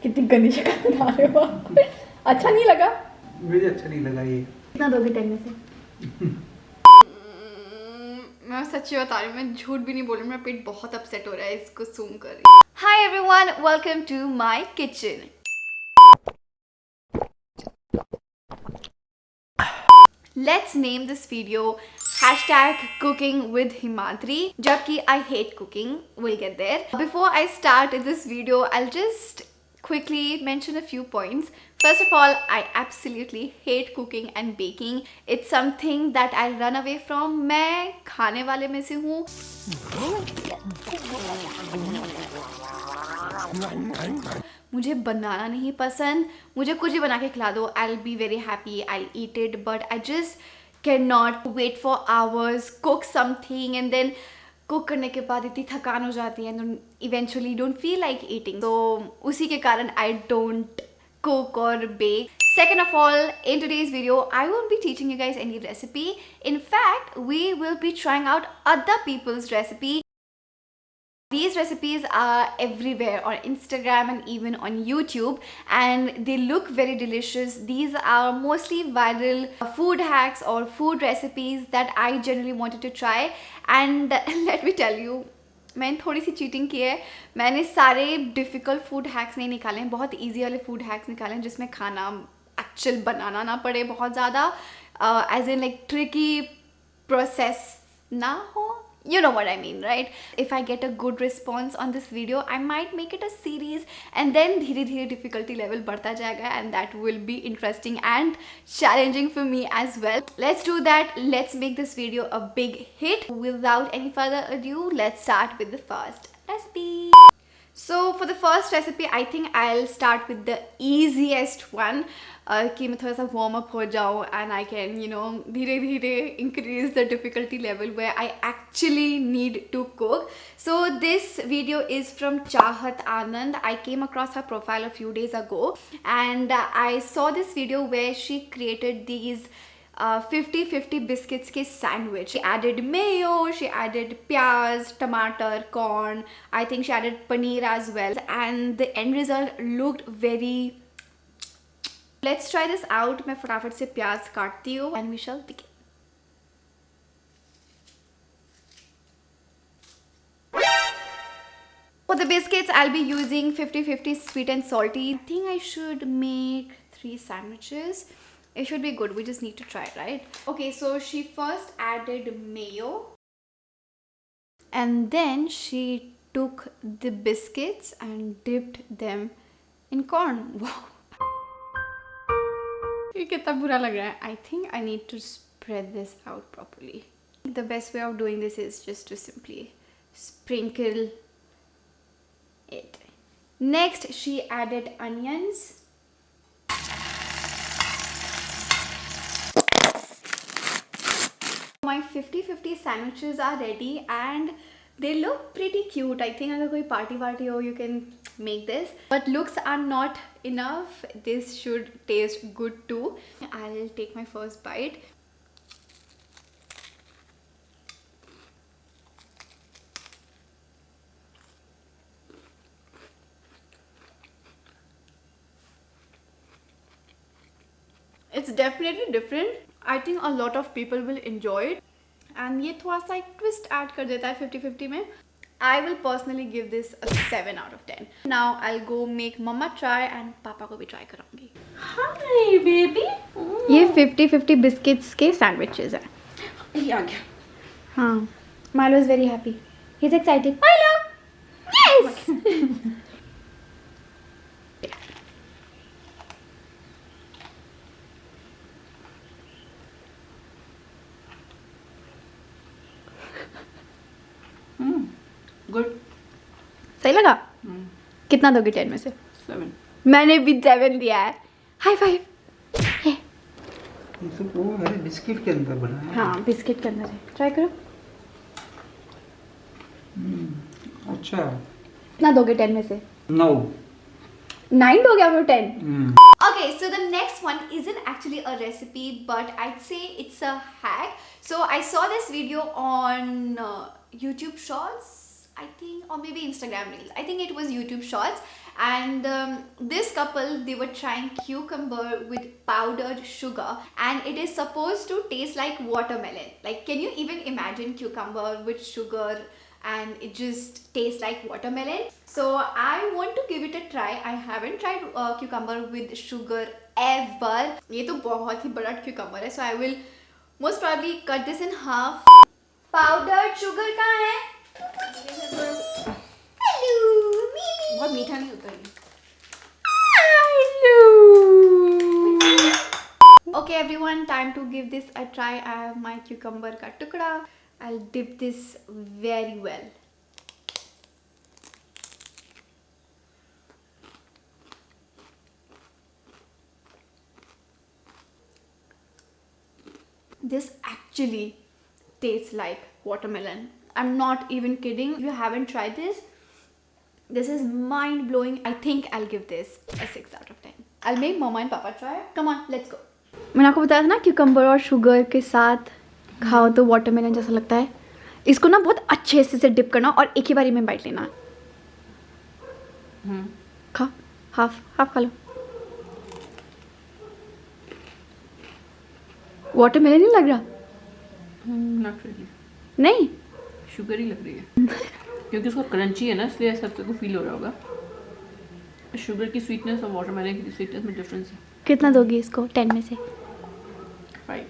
कितनी गंदी शक्ल बना रहे हो। अच्छा नहीं लगा? मुझे अच्छा नहीं लगा ये। कितना दोगे 10 में से? मैं सच्ची बता रही हूँ, मैं झूठ भी नहीं बोल रही, मेरा पेट बहुत अपसेट हो रहा है इसको सूम कर रही हूँ। Hi everyone, welcome to my kitchen. Let's name this video #cooking with Himadri. जबकि I hate cooking. We'll get there. Before I start this video, I'll just quickly mention a few points. First of all, I absolutely hate cooking and baking. It's something that I run away from. मैं खाने वाले में से हूँ। मुझे बनाना नहीं पसंद, मुझे कुछ भी बना के खिला दो, I'll be very happy, I'll eat it, but I just cannot wait for hours, cook something and then cook करने के बाद इतनी थकान हो जाती है and eventually don't feel like eating. So उसी के कारण I don't cook or bake. Second of all, in today's video, I won't be teaching you guys any recipe. In fact, we will be trying out other people's recipe. These recipes are everywhere on Instagram and even on YouTube, and they look very delicious. These are mostly viral food hacks or food recipes that I generally wanted to try. And let me tell you, मैंने थोड़ी सी cheating की है. मैंने सारे difficult food hacks नहीं निकाले हैं, बहुत ईजी वाले फूड हैक्स निकाले हैं जिसमें खाना एक्चुअल बनाना ना पड़े बहुत ज़्यादा, as in like tricky process ना हो. You know what I mean, right? If I get a good response on this video, I might make it a series and then धीरे धीरे difficulty level बढ़ता जाएगा and that will be interesting and challenging for me as well. Let's do that. Let's make this video a big hit. Without any further ado, let's start with the first recipe. So for the first recipe, I think I'll start with the easiest one. कि मैं थोड़ा सा warm up हो जाऊँ and I can, you know, धीरे धीरे increase the difficulty level where I actually need to cook. So this video is from Chahat Anand. I came across her profile a few days ago and I saw this video where she created these 50-50 biscuits ke sandwich. She added mayo, she added pyaz, tomato, corn. I think she added paneer as well, and the end result looked very. Let's try this out. मैं फटाफट से प्याज काटती हूँ and we shall begin. For the biscuits, I'll be using 50-50 sweet and salty. I think I should make 3 sandwiches. It should be good. We just need to try it, right? Okay, so she first added mayo. And then she took the biscuits and dipped them in corn. Wow. ये कितना बुरा लग रहा है. I think I need to spread this out properly. The best way of doing this is just to simply sprinkle it. Next, she added onions. My 50-50 sandwiches are ready and they look pretty cute. I think अगर कोई party हो, you can make this. But looks are not enough. This should taste good too. I'll take my first bite. It's definitely different. I think a lot of people will enjoy it. And ये थोड़ा सा एक twist add कर देता है 50-50 में. I will personally give this a 7 out of 10. Now I'll go make mama try and पापा को भी try कराऊंगी. Hi baby. ये 50-50 biscuits के sandwiches हैं. ये आ गया. हाँ. Milo is very happy. He's excited. Milo! Yes! Good. सही लगा? कितना दोगे 10 में से? 7. मैंने भी 7 दिया है. High five. ये तो वो है बिस्किट के अंदर बना है. हाँ, बिस्किट के अंदर है. ट्राई करो. अच्छा. कितना दोगे 10 में से? 9. 9 दोगे आप 10? Okay, so the next one isn't actually a recipe, but I'd say it's a hack. So I saw this video on YouTube Shorts, I think, or maybe Instagram Reels. I think it was YouTube Shorts, and this couple, they were trying cucumber with powdered sugar, and it is supposed to taste like watermelon. Like, can you even imagine cucumber with sugar and it just tastes like watermelon? So I want to give it a try. I haven't tried cucumber with sugar ever. ये तो बहुत ही बड़ा cucumber है, so I will most probably cut this in half. Powdered sugar कहाँ है? Hello, Mimi. बहुत मीठा नहीं होता ये. Hello. Okay, everyone, time to give this a try. I have my cucumber का टुकड़ा. I'll dip this very well. This actually tastes like watermelon. I'm not even kidding. If you haven't tried this, this is mind blowing. I think I'll give this a 6 out of 10. I'll make mama and papa try. Come on, let's go. मैंने आपको बताया था ना, cucumber और sugar के साथ खाओ तो watermelon जैसा लगता है. इसको ना बहुत अच्छे से डिप करना और एक ही बारी में बाइट लेना. खा, हाफ खा लो. वाटरमेलन नहीं लग रहा? Not really. नहीं, शुगर ही लग रही है. क्योंकि उसका क्रंची है ना, इसलिए ऐसा आपको फील हो रहा होगा. शुगर की स्वीटनेस और वाटरमेलन की स्वीटनेस में डिफरेंस है. कितना दोगी इसको 10 में से? 5.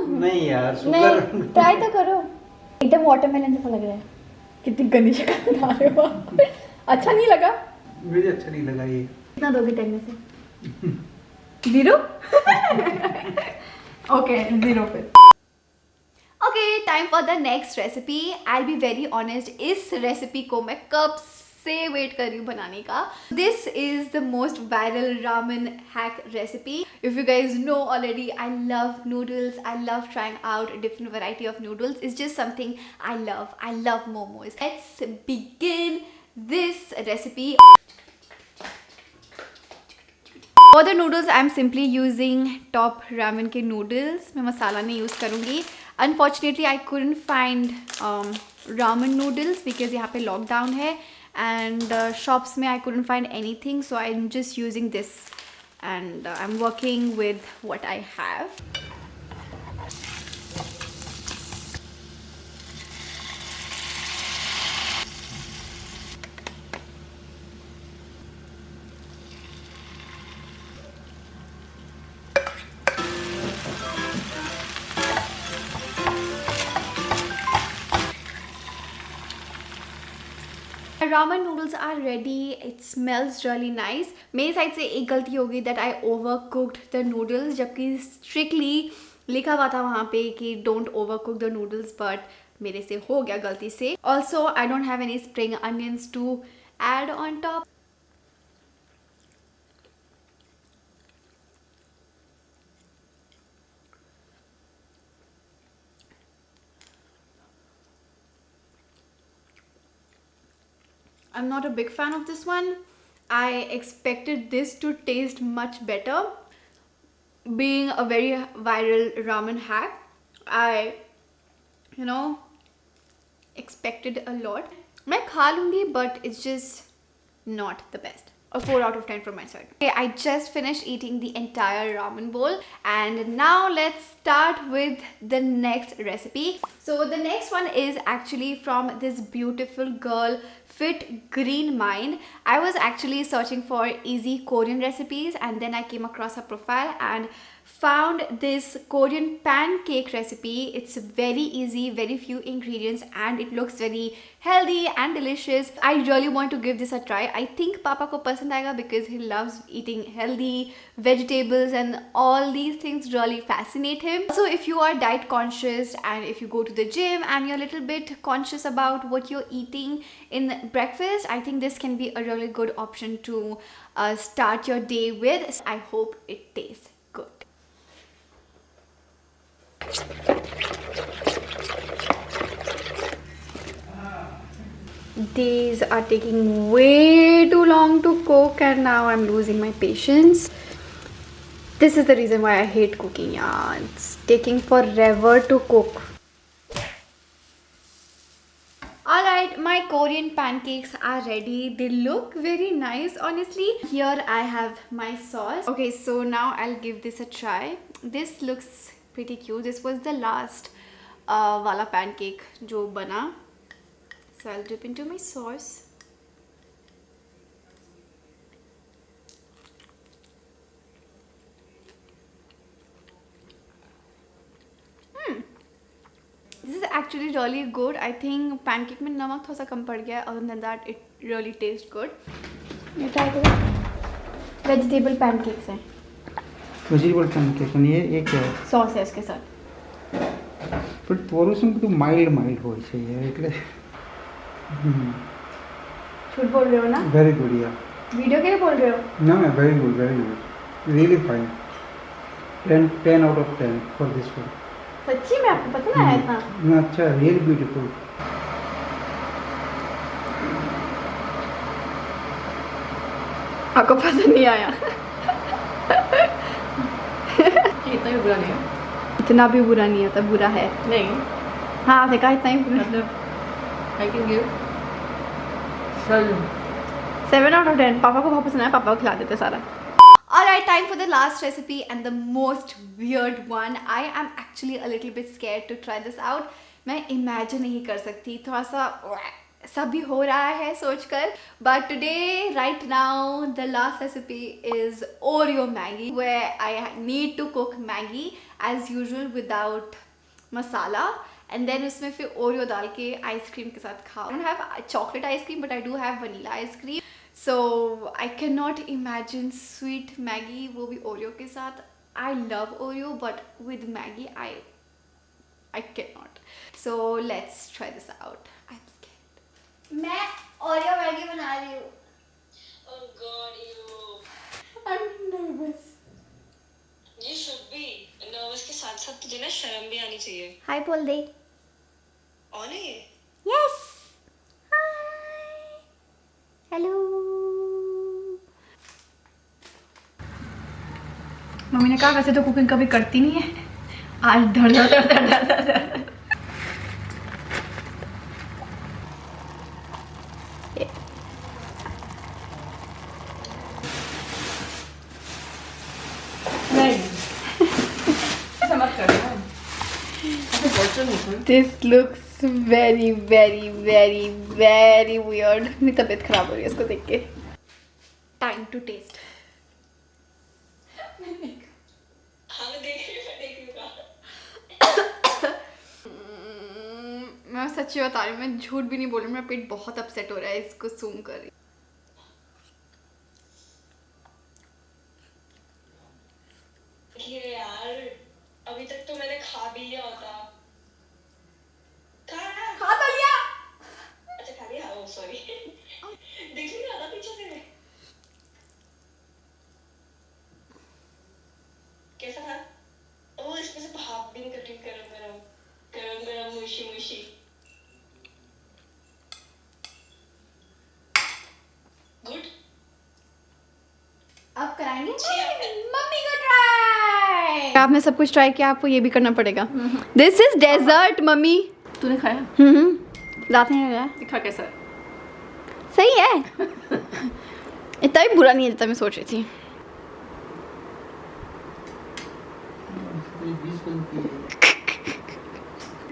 नहीं यार, शुगर. नहीं, ट्राई तो करो. एकदम वाटरमेलन जैसा लग रहा है. कितनी गंदी शक्ल बना रहे हो. अच्छा नहीं लगा? मुझे अच्छा नहीं लगा ये. कितना दोगे 10 में से? 0? Okay, 0 फिर. Okay, time for the next recipe. I'll be very honest, इस recipe को मैं कब से wait कर रही हूँ बनाने का. This is the most viral ramen hack recipe. If you guys know already, I love noodles. I love trying out different variety of noodles. It's just something I love. I love momos. Let's begin this recipe. For the noodles, I'm simply using top ramen के noodles. मैं मसाला नहीं use करूँगी. Unfortunately, I couldn't find ramen noodles because यहाँ पे lockdown है, and shops में I couldn't find anything, so I'm just using this, and I'm working with what I have. Ramen noodles are ready. It smells really nice. मेरी side से एक गलती हो गई that I overcooked the noodles, जबकि strictly लिखा हुआ था वहाँ पे कि don't overcook the noodles, but मेरे से हो गया गलती से. Also, I don't have any spring onions to add on top. I'm not a big fan of this one. I expected this to taste much better. Being a very viral ramen hack, I, expected a lot. मैं खा लूँगी, but it's just not the best. A 4 out of 10 from my side. Okay, I just finished eating the entire ramen bowl, and now let's start with the next recipe. So the next one is actually from this beautiful girl, Fit Green Mind. I was actually searching for easy Korean recipes, and then I came across her profile and found this Korean pancake recipe. It's very easy, very few ingredients, and it looks very healthy and delicious. I really want to give this a try. I think Papa ko pasand aayega because he loves eating healthy vegetables, and all these things really fascinate him. So if you are diet conscious, and if you go to the gym and you're a little bit conscious about what you're eating in breakfast, I think this can be a really good option to start your day with. I hope it tastes good. These are taking way too long to cook, and now I'm losing my patience. This is the reason why I hate cooking. Yeah, it's taking forever to cook. Alright, my Korean pancakes are ready. They look very nice, honestly. Here I have my sauce. Okay, so now I'll give this a try. This looks pretty cute. This was the last wala pancake jo bana. So I'll dip into my sauce. This is actually really good. I think pancake में नमक थोड़ा सा कम पड़ गया है. Other than that, it really tastes good. ये try करो. Vegetable pancakes हैं. वेजिटेबल पैनकेक ये क्या है? Sauce है इसके साथ. પણ પોરુસમ બધું માઇલ્ડ હોય છે યાર એટલે झूठ बोल रहे हो ना? वेरी गुड यार. वीडियो के लिए बोल रहे हो? No, very good, really fine. 10 out of 10 for this one. सच्ची में आपको पसंद आया इतना? ना अच्छा, really beautiful. आपको पसंद नहीं आया? इतना भी बुरा नहीं है. इतना भी बुरा नहीं होता, बुरा है. नहीं, हाँ आपने कहा इतना ही बुरा. मतलब I can give 7 out of 10. पापा को बहुत पसंद आया, पापा को खिला देते सारा. Alright, time for the last recipe and the most weird one. I am actually a little bit scared to try this out. मैं imagine नहीं कर सकती, थोड़ा सा सब भी हो रहा है सोचकर. But today, right now, the last recipe is Oreo Maggi, where I need to cook Maggi as usual without masala. And then उसमें फिर Oreo डाल के ice cream के साथ खाओ. I don't have chocolate ice cream, but I do have vanilla ice cream. So I cannot imagine sweet Maggi वो भी Oreo के साथ. I love Oreo, but with Maggi I cannot. So let's try this out. I'm scared. मैं Oreo Maggi बना रही हूँ. Oh God, you. I'm nervous. You should be. Nervous के साथ साथ तुझे ना शर्म भी आनी चाहिए. Hi बोल दे. On है ये? Yes. Hi. Hello. मम्मी ने कहा वैसे तो कुकिंग कभी करती नहीं है, आज धड़ धड़ धड़ धड़ धड़ धड़. नहीं ऐसा मत करना. This looks very very very very weird. मेरी तबीयत खराब हो रही है इसको देख के. Time to taste. हाँ मैं देख रही हूँ कहाँ. मैं सच्ची बता रही हूँ, मैं झूठ भी नहीं बोल रही हूँ. मेरा पेट बहुत अपसेट हो रहा है इसको सूंघ कर. ये यार अभी तक तो मैंने खा भी लिया होता. खा तो लिया. अच्छा खा लिया. Oh sorry. देख नहीं रहा था पीछे से. कैसा था? ओह इसमें से भाप भी निकल रही. गरम मुशी. गुड. अब कराएंगे अच्छी मम्मी को ट्राई. आपने सब कुछ ट्राई किया, आपको ये भी करना पड़ेगा. This is dessert mummy. तूने खाया? रात में लगा दिखा कैसा है? सही है. इतना भी बुरा नहीं है जितना मैं सोच रही थी.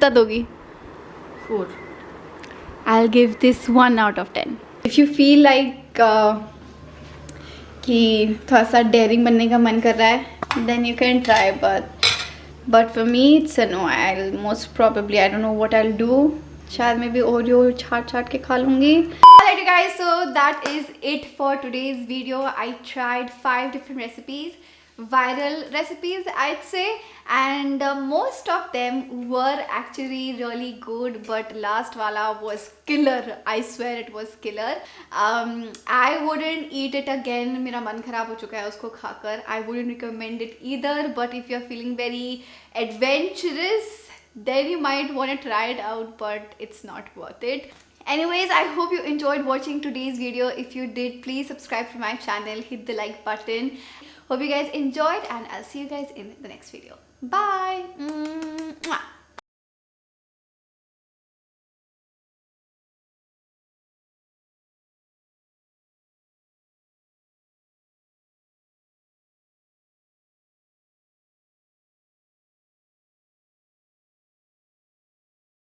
कितना दोगी? 4. I'll give this 1 out of 10. If you feel like कि थोड़ा सा डेयरिंग बनने का मन कर रहा है, then you can try, but for me it's a no. I'll most probably, I don't know what I'll do. शायद मैं भी ओरियो छाट के खा लूँगी. Alright guys, so that is it for today's video. I tried 5 different recipes. Viral recipes I'd say, and most of them were actually really good, but last wala was killer. I swear it was killer. I wouldn't eat it again. मेरा मन खराब हो चुका है उसको खाकर. I wouldn't recommend it either, but if you're feeling very adventurous, then you might want to try it out, but it's not worth it. Anyways, I hope you enjoyed watching today's video. If you did, please subscribe to my channel, hit the like button. Hope you guys enjoyed, and I'll see you guys in the next video. Bye. Mwah.